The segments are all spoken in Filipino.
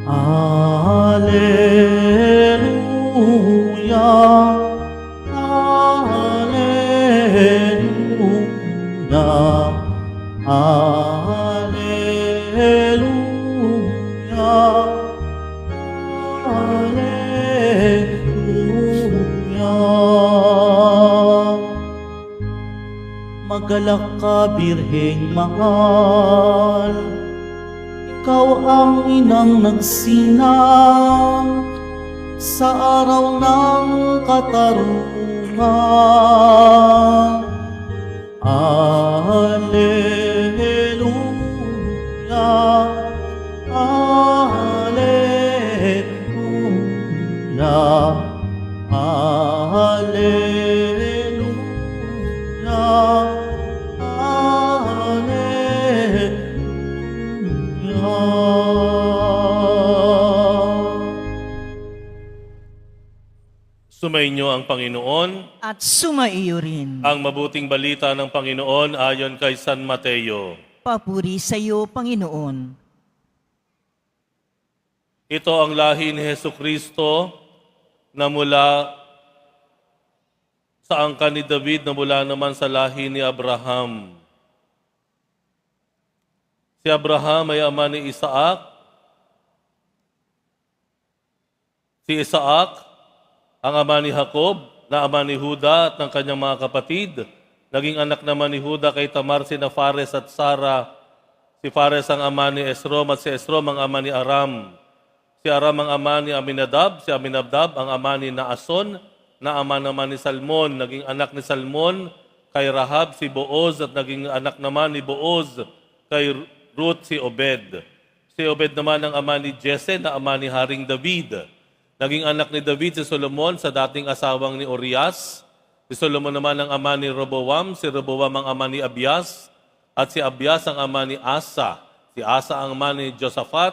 Alleluia, Alleluia, Alleluia, Alleluia. Magalak ka, Birheng mahal, ikaw ang inang nagsinang sa araw ng katarungan. Alleluia, Alleluia, Alleluia, Sumainyo ang Panginoon. At sumaiyo rin. Ang mabuting balita ng Panginoon ayon kay San Mateo. Papuri sa iyo, Panginoon. Ito ang lahi ni Hesukristo na mula sa angkan ni David na mula naman sa lahi ni Abraham. Si Abraham ay ama ni Isaac. Si Isaac ang ama ni Jacob, na ama ni Juda at ng kanyang mga kapatid. Naging anak naman ni Juda kay Tamar sina Fares at Sara. Si Fares ang ama ni Esrom at si Esrom ang ama ni Aram. Si Aram ang ama ni Aminadab, si Aminadab ang ama ni Naason, na ama naman ni Salmon. Naging anak ni Salmon kay Rahab si Booz at naging anak naman ni Booz kay Ruth si Obed. Si Obed naman ang ama ni Jesse na ama ni Haring David. Naging anak ni David si Solomon sa dating asawang ni Urias. Si Solomon naman ang ama ni Roboam, si Roboam ang ama ni Abias, at si Abias ang ama ni Asa. Si Asa ang ama ni Josaphat,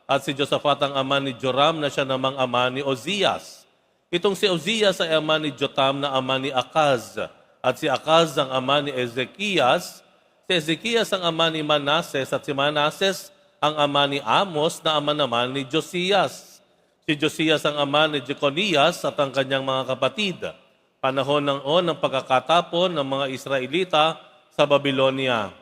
at si Josaphat ang ama ni Joram na siya namang ama ni Ozias. Itong si Ozias ay ama ni Jotam na ama ni Akaz, at si Akaz ang ama ni Ezekias. Si Ezekias ang ama ni Manases, at si Manases ang ama ni Amos na ama naman ni Josias. Si Josias ang ama ni Jeconias at ang kanyang mga kapatid. Panahon ng pagkakatapon ng mga Israelita sa Babylonia.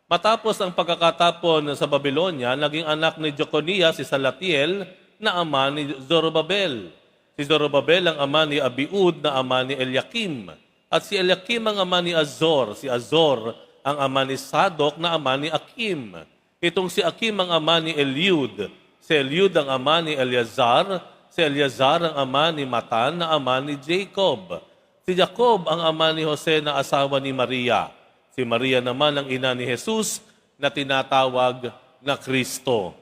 Matapos ang pagkakatapon sa Babylonia, naging anak ni Jeconias si Salatiel na ama ni Zorobabel. Si Zorobabel ang ama ni Abiud na ama ni Eliakim. At si Eliakim ang ama ni Azor. Si Azor ang ama ni Sadok na ama ni Akim. Itong si Akim ang ama ni Eliud. Si Eliud ang ama ni Eleazar, si Eleazar ang ama ni Matan na ama ni Jacob. Si Jacob ang ama ni Jose na asawa ni Maria. Si Maria naman ang ina ni Jesus na tinatawag na Kristo.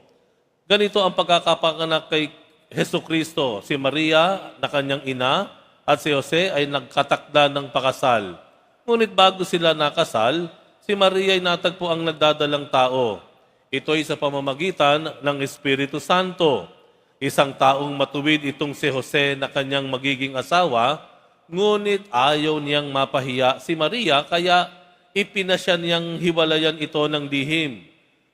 Ganito ang pagkakapanganak kay Hesukristo. Si Maria na kanyang ina at si Jose ay nagkatakda ng pakasal. Ngunit bago sila nakasal, si Maria ay natagpo ang nagdadalang tao. Ito'y sa pamamagitan ng Espiritu Santo. Isang taong matuwid itong si Jose na kanyang magiging asawa, ngunit ayaw niyang mapahiya si Maria, kaya ipinasya niyang hiwalayan ito ng lihim.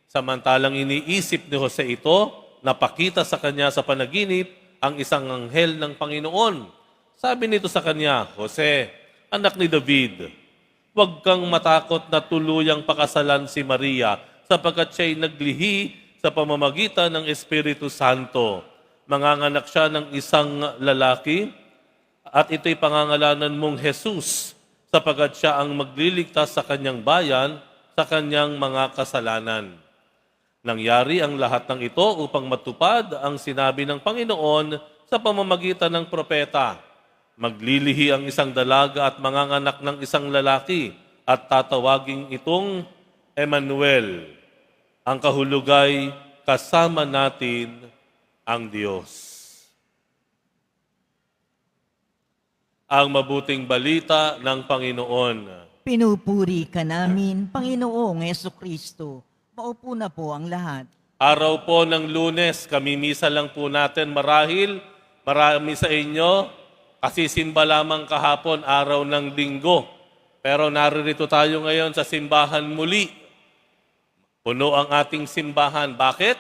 Samantalang iniisip ni Jose ito, napakita sa kanya sa panaginip ang isang anghel ng Panginoon. Sabi nito sa kanya, Jose, anak ni David, huwag kang matakot na tuluyang pakasalan si Maria, sapagkat siya'y naglihi sa pamamagitan ng Espiritu Santo. Manganganak siya ng isang lalaki at ito'y pangangalanan mong Jesus, sapagkat siya ang magliligtas sa kanyang bayan sa kanyang mga kasalanan. Nangyari ang lahat ng ito upang matupad ang sinabi ng Panginoon sa pamamagitan ng propeta. Maglilihi ang isang dalaga at manganganak ng isang lalaki at tatawaging itong Emmanuel. Ang kahulugay, kasama natin ang Diyos. Ang mabuting balita ng Panginoon. Pinupuri ka namin, Panginoong Hesukristo. Maupo na po ang lahat. Araw po ng Lunes, kamimisa lang po natin marahil. Marami sa inyo, kasi simba lamang kahapon, araw ng Linggo. Pero naririto tayo ngayon sa simbahan muli. Puno ang ating simbahan. Bakit?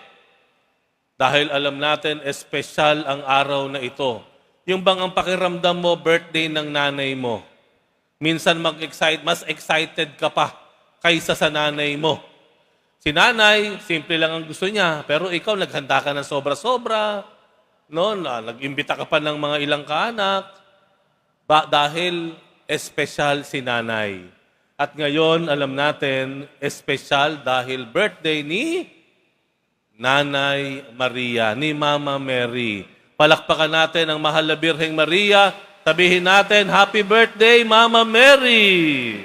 Dahil alam natin, espesyal ang araw na ito. Yung bang ang pakiramdam mo, birthday ng nanay mo. Minsan mas excited ka pa kaysa sa nanay mo. Si nanay, simple lang ang gusto niya, pero ikaw naghanda ka ng sobra-sobra, no? Nag-imbita ka pa ng mga ilang kaanak, dahil espesyal si nanay. At ngayon, alam natin, espesyal dahil birthday ni Nanay Maria, ni Mama Mary. Palakpakan natin ang mahal na Birheng Maria. Sabihin natin, Happy Birthday, Mama Mary!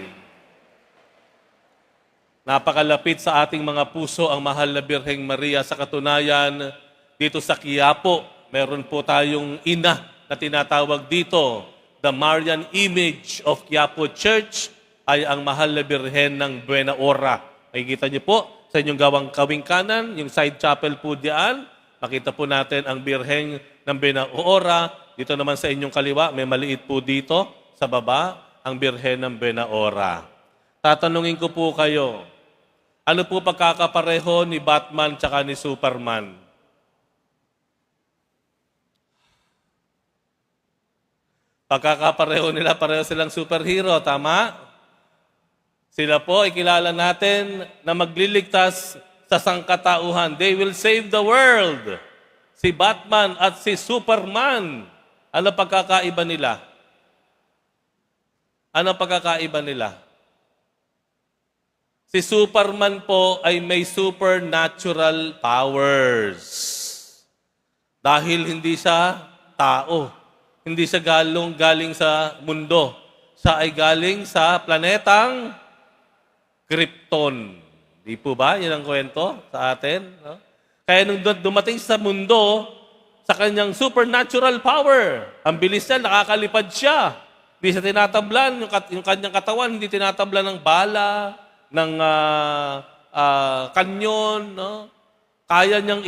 Napakalapit sa ating mga puso ang mahal na Birheng Maria. Sa katunayan, dito sa Quiapo, meron po tayong ina na tinatawag dito. The Marian image of Quiapo Church ay ang mahal na Birhen ng Buena Hora. Makikita niyo po sa inyong kawing kanan, yung side chapel po diyan. Makita po natin ang Birheng ng Buena Hora. Dito naman sa inyong kaliwa, may maliit po dito sa baba, ang Birhen ng Buena Hora. Tatanungin ko po kayo, ano po pagkakapareho ni Batman tsaka ni Superman? Pagkakapareho nila, pareho silang superhero, tama? Sila po ay kilala natin na magliligtas sa sangkatauhan. They will save the world. Si Batman at si Superman. Ano pagkakaiba nila? Ano pagkakaiba nila? Si Superman po ay may supernatural powers. Dahil hindi siya tao. Hindi siya galing sa mundo. Siya ay galing sa planetang Krypton. Di po ba? Yan ang kwento sa atin. No? Kaya nung dumating sa mundo, sa kanyang supernatural power, ang bilis niya, nakakalipad siya. Hindi siya tinatablan, yung kanyang katawan, hindi tinatablan ng bala, ng kanyon. No? Kaya niyang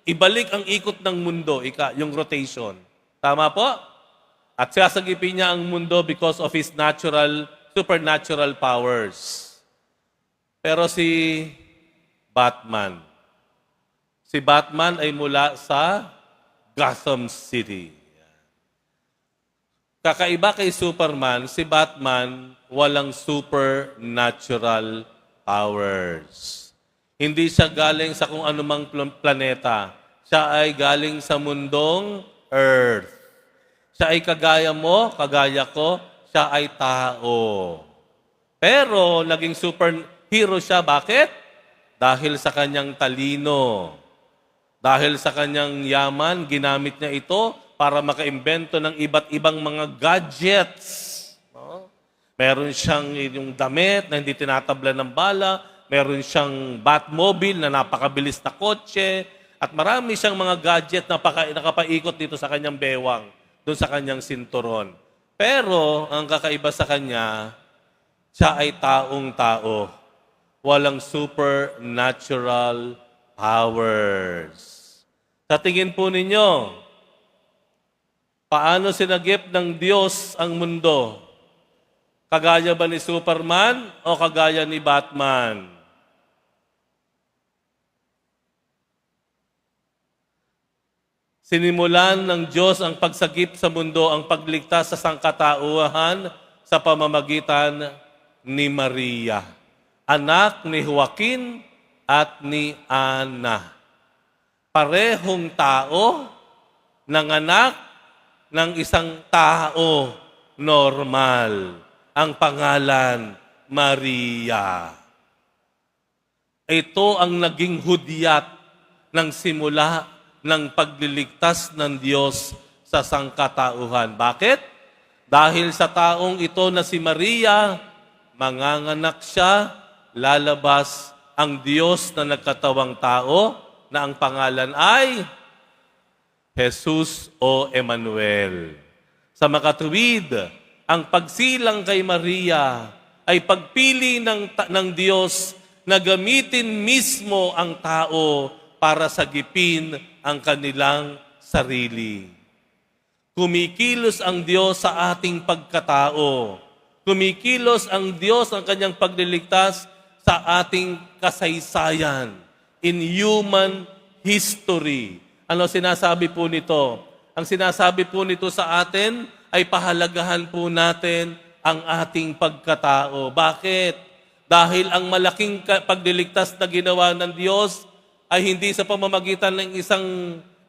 ibalik ang ikot ng mundo, yung rotation. Tama po? At sasagipin niya ang mundo because of his supernatural powers. Pero si Batman ay mula sa Gotham City. Kakaiba kay Superman, si Batman walang supernatural powers. Hindi siya galing sa kung anumang planeta. Siya ay galing sa mundong Earth. Siya ay kagaya mo, kagaya ko, siya ay tao. Pero naging superhero siya. Bakit? Dahil sa kanyang talino. Dahil sa kanyang yaman, ginamit niya ito para makaimbento ng iba't ibang mga gadgets. No? Meron siyang yung damit na hindi tinatabla ng bala. Meron siyang Batmobile na napakabilis na kotse. At marami siyang mga gadget na nakapaikot dito sa kanyang bewang, doon sa kanyang sinturon. Pero, ang kakaiba sa kanya, siya ay taong-tao. Walang supernatural powers. Sa tingin po ninyo, paano sinagip ng Diyos ang mundo? Kagaya ba ni Superman o kagaya ni Batman? Sinimulan ng Diyos ang pagsagip sa mundo, ang pagligtas sa sangkatauhan sa pamamagitan ni Maria, anak ni Joaquin at ni Ana. Parehong tao, nanganak ng isang tao normal. Ang pangalan, Maria. Ito ang naging hudyat ng simula ng pagliligtas ng Diyos sa sangkatauhan. Bakit? Dahil sa taong ito na si Maria, manganganak siya, lalabas ang Diyos na nagkatawang tao, na ang pangalan ay Jesus o Emmanuel. Sa makatuwid, ang pagsilang kay Maria ay pagpili ng Diyos na gamitin mismo ang tao para sagipin ang kanilang sarili. Kumikilos ang Diyos sa ating pagkatao. Kumikilos ang Diyos ang kanyang pagliligtas sa ating kasaysayan in human history. Ano sinasabi po nito? Ang sinasabi po nito sa atin ay pahalagahan po natin ang ating pagkatao. Bakit? Dahil ang malaking pagliligtas na ginawa ng Diyos ay hindi sa pamamagitan ng isang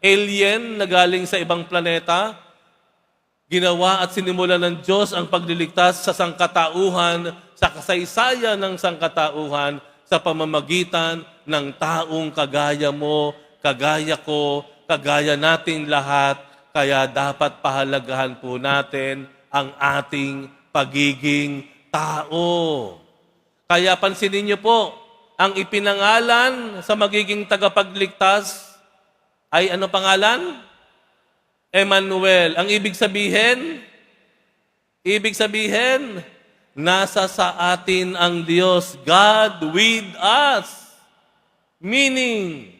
alien na galing sa ibang planeta. Ginawa at sinimulan ng Diyos ang pagliligtas sa sangkatauhan, sa kasaysayan ng sangkatauhan, sa pamamagitan ng taong kagaya mo, kagaya ko, kagaya nating lahat. Kaya dapat pahalagahan po natin ang ating pagiging tao. Kaya pansinin niyo po, ang ipinangalan sa magiging tagapagligtas ay ano pangalan? Emmanuel. Ang ibig sabihin, nasa sa atin ang Diyos, God with us. Meaning,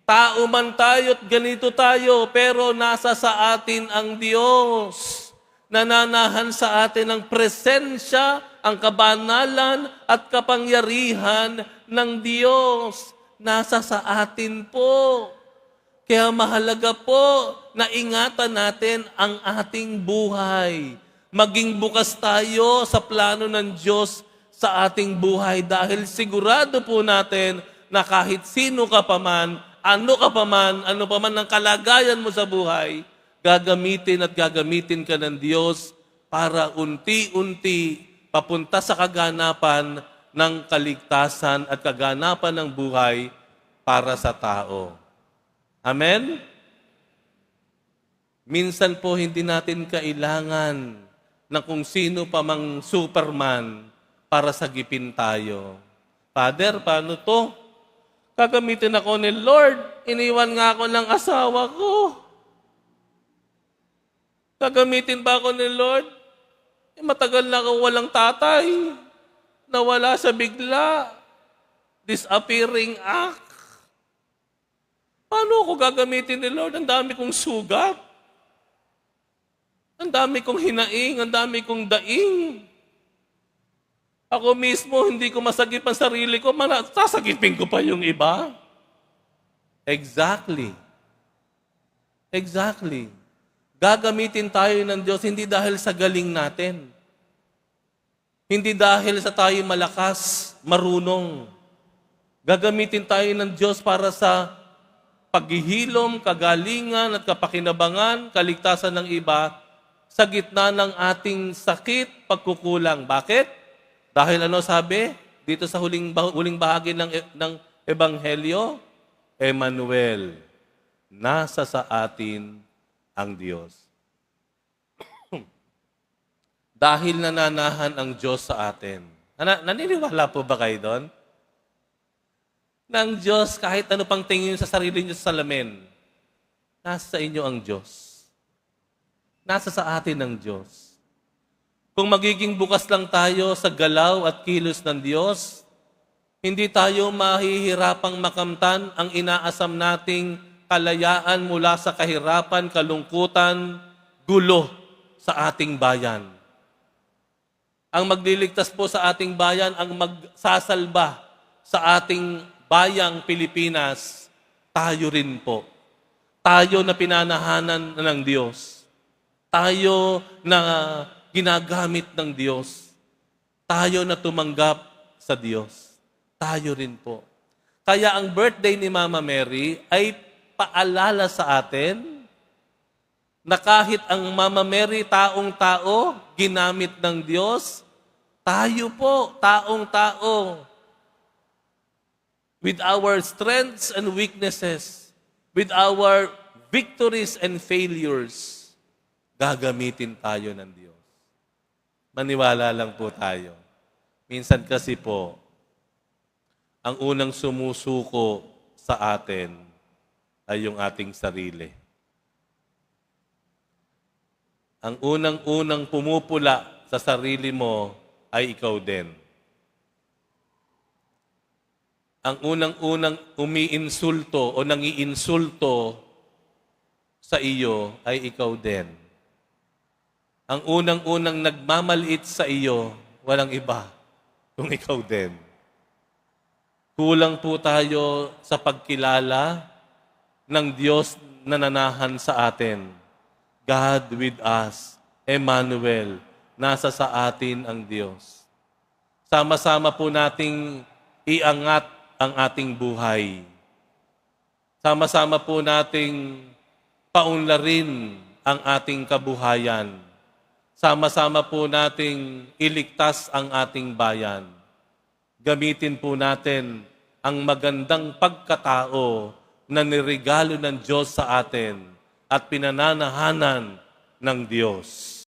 tao man tayo at ganito tayo, pero nasa sa atin ang Diyos. Nananahan sa atin ang presensya, ang kabanalan at kapangyarihan ng Diyos. Nasa sa atin po. Kaya mahalaga po na ingatan natin ang ating buhay. Maging bukas tayo sa plano ng Diyos sa ating buhay dahil sigurado po natin na kahit sino ka pa man, ano pa man ang kalagayan mo sa buhay, gagamitin ka ng Diyos para unti-unti papunta sa kaganapan ng kaligtasan at kaganapan ng buhay para sa tao. Amen? Minsan po hindi natin kailangan ng kung sino pa mang Superman para sagipin tayo. Father, paano to? Gagamitin ako ni Lord. Iniwan nga ako ng asawa ko. Gagamitin ba ako ni Lord? Matagal na ako walang tatay. Nawala sa bigla. Disappearing act. Paano ako gagamitin ni Lord? Ang dami kong sugat. Ang dami kong hinaing. Ang dami kong daing. Ako mismo, hindi ko masagip ang sarili ko. Sasagipin ko pa yung iba. Exactly. Gagamitin tayo ng Diyos hindi dahil sa galing natin. Hindi dahil sa tayo malakas, marunong. Gagamitin tayo ng Diyos para sa paghihilom, kagalingan at kapakinabangan, kaligtasan ng iba sa gitna ng ating sakit, pagkukulang. Bakit? Dahil ano sabi dito sa huling bahagi ng Ebanghelyo? Emmanuel, nasa sa atin ang Diyos. Dahil nananahan ang Diyos sa atin. Naniniwala po ba kayo doon? Ng Diyos, kahit ano pang tingin sa sarili niyo sa salamin, nasa inyo ang Diyos. Nasa sa atin ang Diyos. Kung magiging bukas lang tayo sa galaw at kilos ng Diyos, hindi tayo mahihirapang makamtan ang inaasam nating kalayaan mula sa kahirapan, kalungkutan, gulo sa ating bayan. Ang magliligtas po sa ating bayan, ang magsasalba sa ating bayang Pilipinas, tayo rin po. Tayo na pinanahanan ng Diyos. Tayo na ginagamit ng Diyos. Tayo na tumanggap sa Diyos. Tayo rin po. Kaya ang birthday ni Mama Mary ay paalala sa atin na kahit ang Mama Mary, taong-tao, ginamit ng Diyos, tayo po, taong-tao, with our strengths and weaknesses, with our victories and failures, gagamitin tayo ng Diyos. Maniwala lang po tayo. Minsan kasi po, ang unang sumusuko sa atin ay yung ating sarili. Ang unang-unang pumupula sa sarili mo ay ikaw din. Ang unang-unang umiinsulto o nangiinsulto sa iyo ay ikaw din. Ang unang-unang nagmamaliit sa iyo, walang iba, kung ikaw din. Kulang po tayo sa pagkilala ng Diyos na nanahan sa atin. God with us, Emmanuel, nasa sa atin ang Diyos. Sama-sama po nating iangat ang ating buhay. Sama-sama po nating paunlarin ang ating kabuhayan. Sama-sama po nating iligtas ang ating bayan. Gamitin po natin ang magandang pagkatao na nirigalo ng Diyos sa atin at pinananahanan ng Diyos.